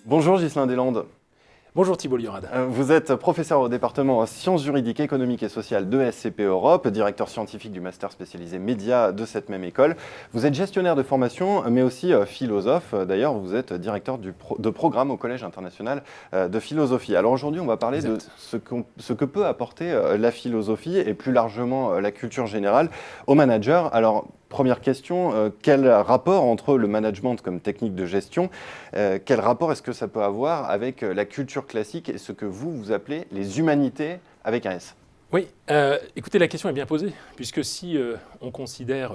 Bonjour Ghislain Deslandes. Bonjour Thibault Liorade. Vous êtes professeur au département sciences juridiques, économiques et sociales de SCP Europe, directeur scientifique du master spécialisé médias de cette même école. Vous êtes gestionnaire de formation, mais aussi philosophe. D'ailleurs, vous êtes directeur de programme au Collège international de philosophie. Alors aujourd'hui, on va parler de ce que peut apporter la philosophie et plus largement la culture générale aux managers. Alors, première question, quel rapport entre le management comme technique de gestion, quel rapport est-ce que ça peut avoir avec la culture classique et ce que vous appelez les humanités avec un S? Oui, écoutez, la question est bien posée, puisque si on considère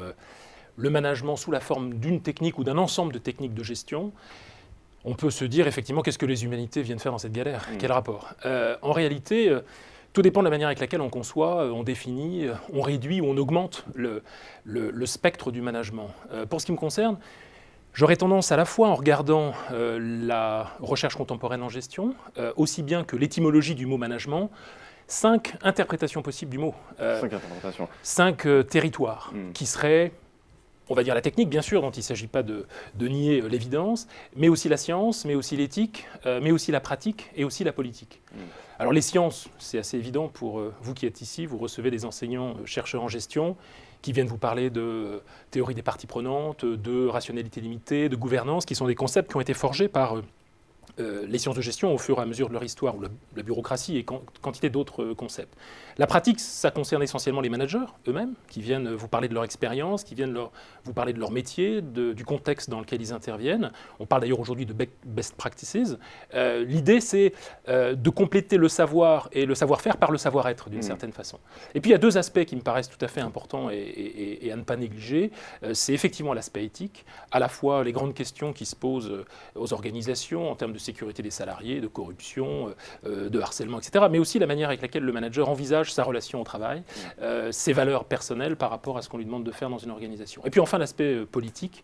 le management sous la forme d'une technique ou d'un ensemble de techniques de gestion, on peut se dire effectivement qu'est-ce que les humanités viennent faire dans cette galère? Quel rapport? En réalité, tout dépend de la manière avec laquelle on conçoit, on définit, on réduit ou on augmente le spectre du management. Pour ce qui me concerne, j'aurais tendance à la fois en regardant la recherche contemporaine en gestion, aussi bien que l'étymologie du mot management, 5 interprétations possibles du mot. 5 interprétations. 5 territoires qui seraient, on va dire la technique, bien sûr, dont il ne s'agit pas de nier l'évidence, mais aussi la science, mais aussi l'éthique, mais aussi la pratique et aussi la politique. Alors les sciences, c'est assez évident pour vous qui êtes ici, vous recevez des enseignants, chercheurs en gestion, qui viennent vous parler de théorie des parties prenantes, de rationalité limitée, de gouvernance, qui sont des concepts qui ont été forgés par les sciences de gestion au fur et à mesure de leur histoire, ou la bureaucratie et quantité d'autres concepts. La pratique, ça concerne essentiellement les managers eux-mêmes, qui viennent vous parler de leur expérience, qui viennent vous parler de leur métier, du contexte dans lequel ils interviennent. On parle d'ailleurs aujourd'hui de best practices. L'idée, c'est de compléter le savoir et le savoir-faire par le savoir-être, d'une certaine façon. Et puis, il y a 2 aspects qui me paraissent tout à fait importants et à ne pas négliger. C'est effectivement l'aspect éthique, à la fois les grandes questions qui se posent aux organisations en termes de sécurité des salariés, de corruption, de harcèlement, etc., mais aussi la manière avec laquelle le manager envisage sa relation au travail, ses valeurs personnelles par rapport à ce qu'on lui demande de faire dans une organisation. Et puis enfin, l'aspect politique.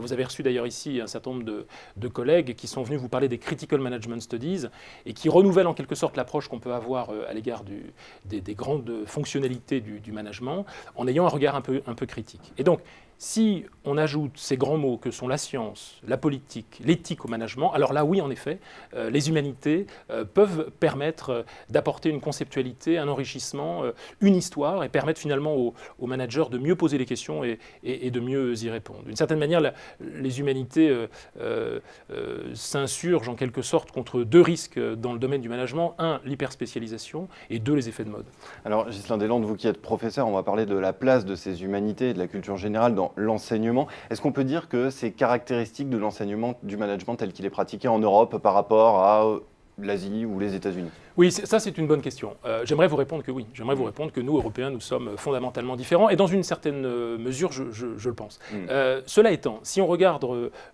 Vous avez reçu d'ailleurs ici un certain nombre de collègues qui sont venus vous parler des Critical Management Studies et qui renouvellent en quelque sorte l'approche qu'on peut avoir à l'égard des grandes fonctionnalités du management en ayant un regard un peu critique. Et donc, si on ajoute ces grands mots que sont la science, la politique, l'éthique au management, alors là, oui, en effet, les humanités peuvent permettre d'apporter une conceptualité, un enrichissement, une histoire, et permettre finalement aux managers de mieux poser les questions et de mieux y répondre. D'une certaine manière, les humanités s'insurgent en quelque sorte contre 2 risques dans le domaine du management. 1, l'hyperspécialisation, et 2, les effets de mode. Alors, Ghislain Deslandes, vous qui êtes professeur, on va parler de la place de ces humanités et de la culture générale dans l'enseignement. Est-ce qu'on peut dire que c'est caractéristique de l'enseignement du management tel qu'il est pratiqué en Europe par rapport à l'Asie ou les États-Unis? Oui, ça c'est une bonne question. J'aimerais vous répondre que oui. J'aimerais vous répondre que nous, Européens, nous sommes fondamentalement différents et dans une certaine mesure, je le pense. Cela étant, si on regarde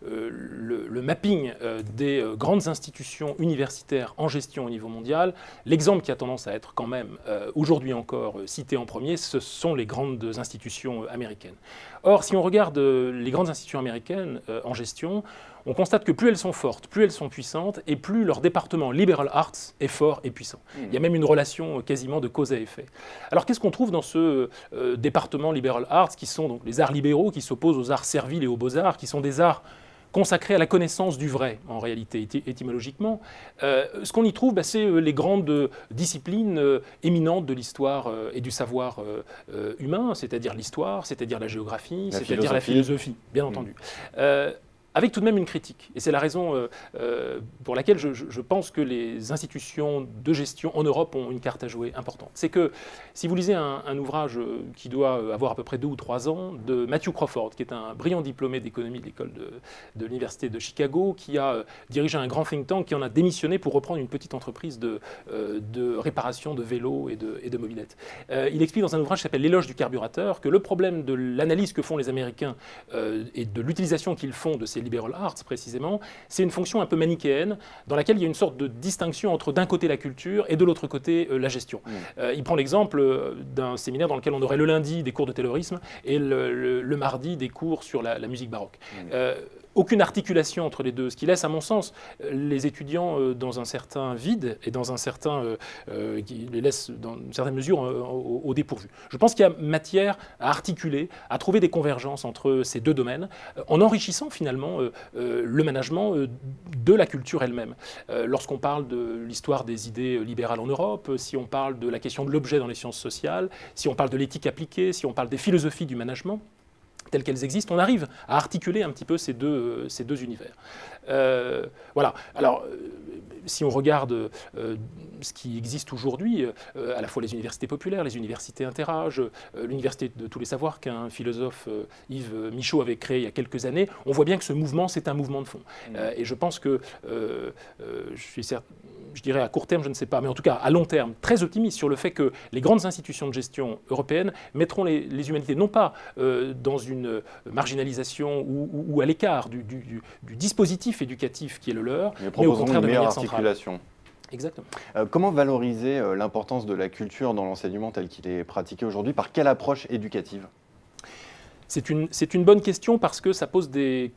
le mapping des grandes institutions universitaires en gestion au niveau mondial, l'exemple qui a tendance à être quand même aujourd'hui encore cité en premier, ce sont les grandes institutions américaines. Or, si on regarde les grandes institutions américaines en gestion, on constate que plus elles sont fortes, plus elles sont puissantes, et plus leur département liberal arts est fort et puissant. Il y a même une relation quasiment de cause à effet. Alors qu'est-ce qu'on trouve dans ce département liberal arts, qui sont donc les arts libéraux, qui s'opposent aux arts serviles et aux beaux-arts, qui sont des arts consacrés à la connaissance du vrai, en réalité, étymologiquement. Ce qu'on y trouve, c'est les grandes disciplines éminentes de l'histoire et du savoir humain, c'est-à-dire l'histoire, c'est-à-dire la géographie, c'est-à-dire la philosophie, bien entendu. Avec tout de même une critique. Et c'est la raison pour laquelle je pense que les institutions de gestion en Europe ont une carte à jouer importante. C'est que si vous lisez un ouvrage qui doit avoir à peu près 2 ou 3 ans, de Matthew Crawford, qui est un brillant diplômé d'économie de l'école de l'université de Chicago, qui a dirigé un grand think tank, qui en a démissionné pour reprendre une petite entreprise de réparation de vélos et de mobylettes. Il explique dans un ouvrage qui s'appelle L'éloge du carburateur que le problème de l'analyse que font les Américains et de l'utilisation qu'ils font de ces liberal arts précisément, c'est une fonction un peu manichéenne dans laquelle il y a une sorte de distinction entre d'un côté la culture et de l'autre côté la gestion. Il prend l'exemple d'un séminaire dans lequel on aurait le lundi des cours de taylorisme et le mardi des cours sur la musique baroque. aucune articulation entre les deux, ce qui laisse, à mon sens, les étudiants dans un certain vide et dans un certain, qui les laisse dans une certaine mesure au dépourvu. Je pense qu'il y a matière à articuler, à trouver des convergences entre ces deux domaines, en enrichissant finalement le management de la culture elle-même. Lorsqu'on parle de l'histoire des idées libérales en Europe, si on parle de la question de l'objet dans les sciences sociales, si on parle de l'éthique appliquée, si on parle des philosophies du management, telles qu'elles existent, on arrive à articuler un petit peu ces deux univers. Voilà. Alors, si on regarde ce qui existe aujourd'hui, à la fois les universités populaires, les universités interâges, l'université de tous les savoirs qu'un philosophe, Yves Michaud, avait créé il y a quelques années, on voit bien que ce mouvement, c'est un mouvement de fond. Et je pense que, je dirais à court terme, je ne sais pas, mais en tout cas à long terme, très optimiste sur le fait que les grandes institutions de gestion européennes mettront les humanités non pas dans une marginalisation ou à l'écart du dispositif éducatif qui est le leur, mais au contraire de manière centrale. Exactement. Comment valoriser l'importance de la culture dans l'enseignement tel qu'il est pratiqué aujourd'hui? Par quelle approche éducative? C'est une bonne question parce que ça pose des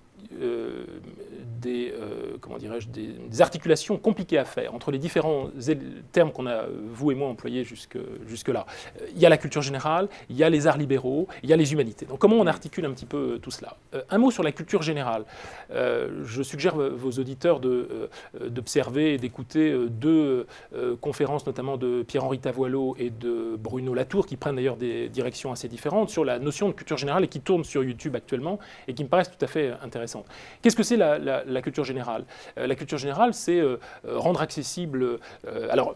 articulations compliquées à faire entre les différents termes qu'on a, vous et moi, employés jusque-là. Il y a la culture générale, il y a les arts libéraux, il y a les humanités. Donc comment on articule un petit peu tout cela? Un mot sur la culture générale. Je suggère vos auditeurs d'observer et d'écouter deux conférences, notamment de Pierre-Henri Tavoileau et de Bruno Latour, qui prennent d'ailleurs des directions assez différentes sur la notion de culture générale et qui tournent sur YouTube actuellement et qui me paraissent tout à fait intéressantes. Qu'est-ce que c'est la culture générale? La culture générale, c'est rendre accessible... alors,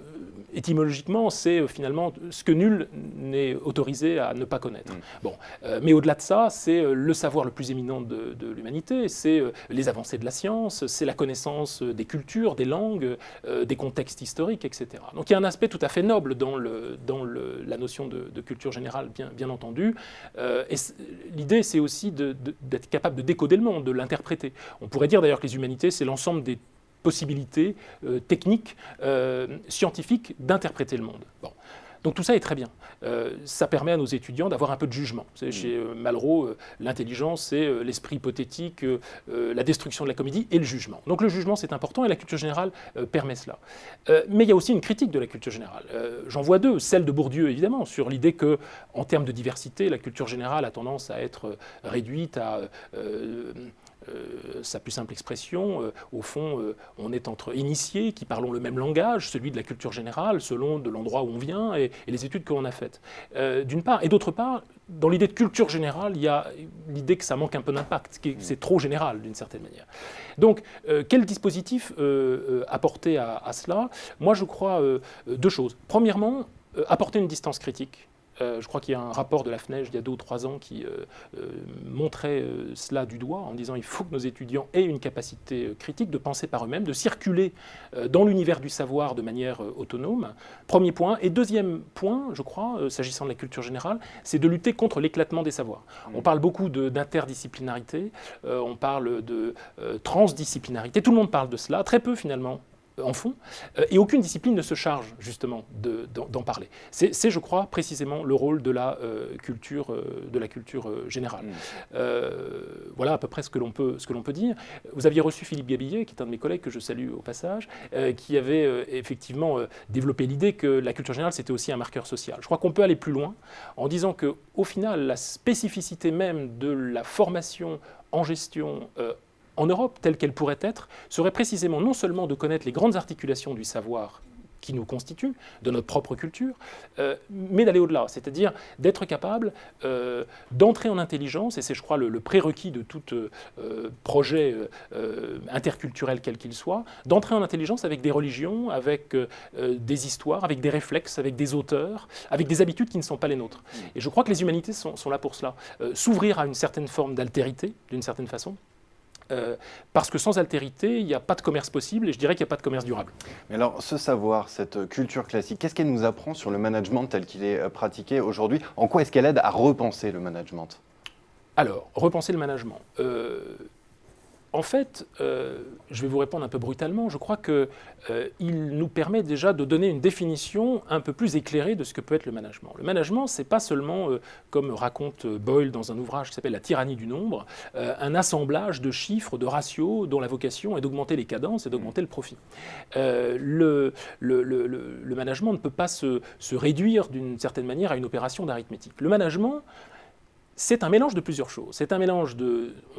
étymologiquement, c'est finalement ce que nul n'est autorisé à ne pas connaître. Bon, mais au-delà de ça, c'est le savoir le plus éminent de l'humanité, c'est les avancées de la science, c'est la connaissance des cultures, des langues, des contextes historiques, etc. Donc il y a un aspect tout à fait noble dans la notion de culture générale, bien entendu. Et l'idée, c'est aussi d'être capable de décoder le monde, de l'interpréter. On pourrait dire d'ailleurs que les humanités, c'est l'ensemble des possibilités techniques, scientifiques d'interpréter le monde. Bon. Donc tout ça est très bien. Ça permet à nos étudiants d'avoir un peu de jugement. Chez Malraux, l'intelligence, c'est l'esprit hypothétique, la destruction de la comédie et le jugement. Donc le jugement, c'est important et la culture générale permet cela. Mais il y a aussi une critique de la culture générale. J'en vois deux. Celle de Bourdieu, évidemment, sur l'idée qu'en termes de diversité, la culture générale a tendance à être réduite à... sa plus simple expression, au fond, on est entre initiés qui parlons le même langage, celui de la culture générale, selon de l'endroit où on vient et les études que l'on a faites, d'une part. Et d'autre part, dans l'idée de culture générale, il y a l'idée que ça manque un peu d'impact, que c'est trop général d'une certaine manière. Donc, quel dispositif apporter à cela? Moi, je crois deux choses. Premièrement, apporter une distance critique. Je crois qu'il y a un rapport de la FNEJ il y a 2 ou 3 ans qui montrait cela du doigt en disant qu'il faut que nos étudiants aient une capacité critique de penser par eux-mêmes, de circuler dans l'univers du savoir de manière autonome. Premier point. Et deuxième point, je crois, s'agissant de la culture générale, c'est de lutter contre l'éclatement des savoirs. On parle beaucoup d'interdisciplinarité, on parle de transdisciplinarité, tout le monde parle de cela, très peu finalement en fond, et aucune discipline ne se charge justement d'en parler. C'est, je crois, précisément le rôle de la culture générale. Voilà à peu près ce que l'on peut dire. Vous aviez reçu Philippe Gabillet, qui est un de mes collègues que je salue au passage, qui avait effectivement développé l'idée que la culture générale, c'était aussi un marqueur social. Je crois qu'on peut aller plus loin en disant qu'au final, la spécificité même de la formation en gestion en Europe, telle qu'elle pourrait être, serait précisément non seulement de connaître les grandes articulations du savoir qui nous constituent, de notre propre culture, mais d'aller au-delà, c'est-à-dire d'être capable d'entrer en intelligence, et c'est, je crois, le prérequis de tout projet interculturel quel qu'il soit, d'entrer en intelligence avec des religions, avec des histoires, avec des réflexes, avec des auteurs, avec des habitudes qui ne sont pas les nôtres. Et je crois que les humanités sont là pour cela. S'ouvrir à une certaine forme d'altérité, d'une certaine façon, parce que sans altérité, il n'y a pas de commerce possible et je dirais qu'il n'y a pas de commerce durable. Mais alors, ce savoir, cette culture classique, qu'est-ce qu'elle nous apprend sur le management tel qu'il est pratiqué aujourd'hui? En quoi est-ce qu'elle aide à repenser le management? Alors, repenser le management. En fait, je vais vous répondre un peu brutalement, je crois qu'il nous permet déjà de donner une définition un peu plus éclairée de ce que peut être le management. Le management, ce n'est pas seulement, comme raconte Boyle dans un ouvrage qui s'appelle La tyrannie du nombre, un assemblage de chiffres, de ratios dont la vocation est d'augmenter les cadences et d'augmenter le profit. Le management ne peut pas se réduire d'une certaine manière à une opération d'arithmétique. Le management, c'est un mélange de plusieurs choses. C'est un mélange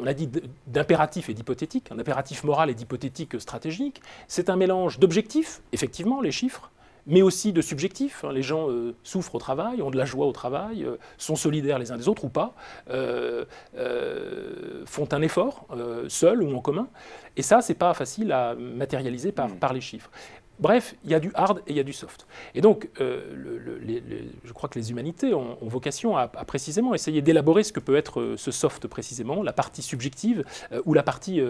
on a dit, d'impératif et d'hypothétique, un impératif moral et d'hypothétique stratégique. C'est un mélange d'objectifs, effectivement, les chiffres, mais aussi de subjectifs. Les gens souffrent au travail, ont de la joie au travail, sont solidaires les uns des autres ou pas, font un effort, seuls ou en commun. Et ça, c'est pas facile à matérialiser par les chiffres. Bref, il y a du hard et il y a du soft. Et donc, je crois que les humanités ont vocation à précisément essayer d'élaborer ce que peut être ce soft précisément, la partie subjective ou la partie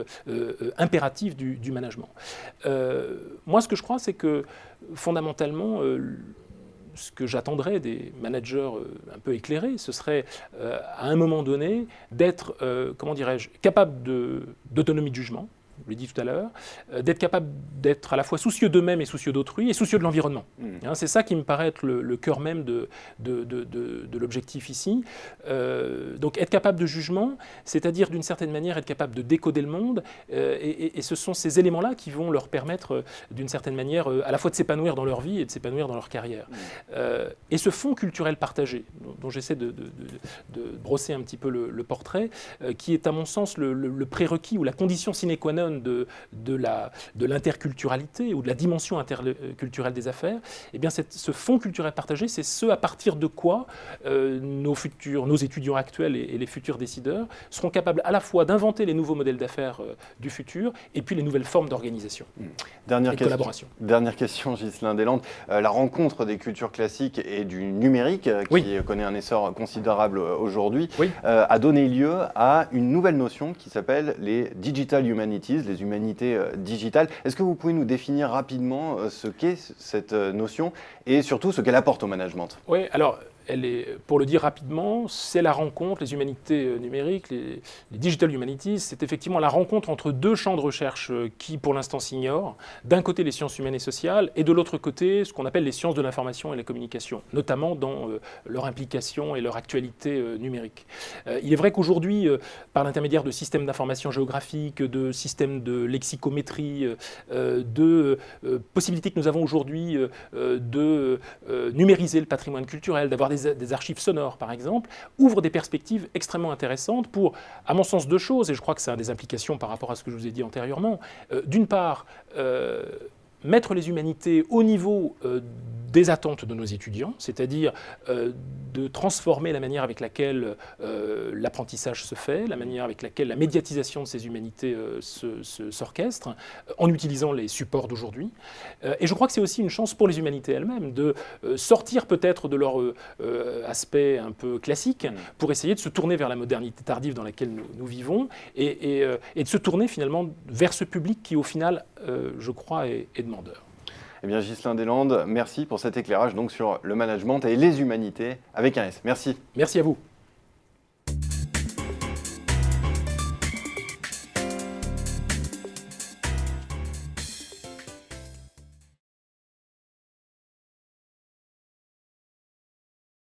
impérative du management. Moi, ce que je crois, c'est que fondamentalement, ce que j'attendrais des managers un peu éclairés, ce serait à un moment donné d'être, comment dirais-je, capable d'autonomie de jugement. Je l'ai dit tout à l'heure, d'être capable d'être à la fois soucieux d'eux-mêmes et soucieux d'autrui et soucieux de l'environnement. C'est ça qui me paraît être le cœur même de l'objectif ici. Donc être capable de jugement, c'est-à-dire d'une certaine manière être capable de décoder le monde, et ce sont ces éléments-là qui vont leur permettre d'une certaine manière à la fois de s'épanouir dans leur vie et de s'épanouir dans leur carrière. Et ce fond culturel partagé, dont j'essaie de brosser un petit peu le portrait, qui est à mon sens le prérequis ou la condition sine qua non de l'interculturalité ou de la dimension interculturelle des affaires, eh bien ce fonds culturel partagé, c'est ce à partir de quoi nos étudiants actuels et les futurs décideurs seront capables à la fois d'inventer les nouveaux modèles d'affaires du futur et puis les nouvelles formes d'organisation et de collaboration. Dernière question, Ghislain Deslandes. La rencontre des cultures classiques et du numérique, qui connaît un essor considérable aujourd'hui, a donné lieu à une nouvelle notion qui s'appelle les Digital Humanities, les humanités digitales. Est-ce que vous pouvez nous définir rapidement ce qu'est cette notion et surtout ce qu'elle apporte au management? Oui, alors pour le dire rapidement, c'est la rencontre, les humanités numériques, les digital humanities, c'est effectivement la rencontre entre deux champs de recherche qui pour l'instant s'ignorent. D'un côté les sciences humaines et sociales et de l'autre côté ce qu'on appelle les sciences de l'information et la communication, notamment dans leur implication et leur actualité numérique. Il est vrai qu'aujourd'hui, par l'intermédiaire de systèmes d'information géographique, de systèmes de lexicométrie, de possibilités que nous avons aujourd'hui de numériser le patrimoine culturel, d'avoir des archives sonores, par exemple, ouvre des perspectives extrêmement intéressantes pour, à mon sens, deux choses, et je crois que ça a des implications par rapport à ce que je vous ai dit antérieurement. D'une part, mettre les humanités au niveau des attentes de nos étudiants, c'est-à-dire de transformer la manière avec laquelle l'apprentissage se fait, la manière avec laquelle la médiatisation de ces humanités s'orchestre, en utilisant les supports d'aujourd'hui. Et je crois que c'est aussi une chance pour les humanités elles-mêmes de sortir peut-être de leur aspect un peu classique pour essayer de se tourner vers la modernité tardive dans laquelle nous vivons et de se tourner finalement vers ce public qui au final, je crois, est demandeur. Eh bien, Ghislain Deslandes, merci pour cet éclairage donc sur le management et les humanités avec un S. Merci. Merci à vous.